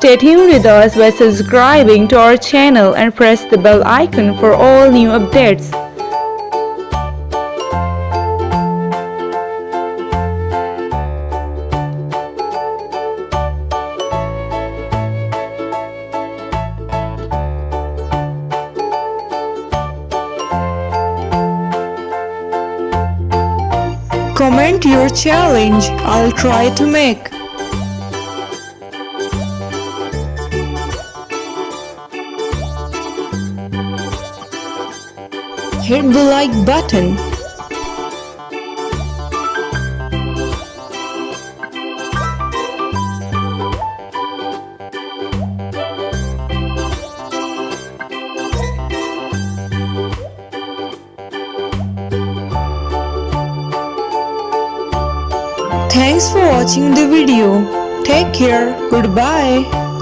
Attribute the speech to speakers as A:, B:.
A: Stay tuned with us by subscribing to our channel and press the bell icon for all new updates. Comment your challenge. I'll try to make. Hit the like button. Thanks for watching the video. Take care. Goodbye.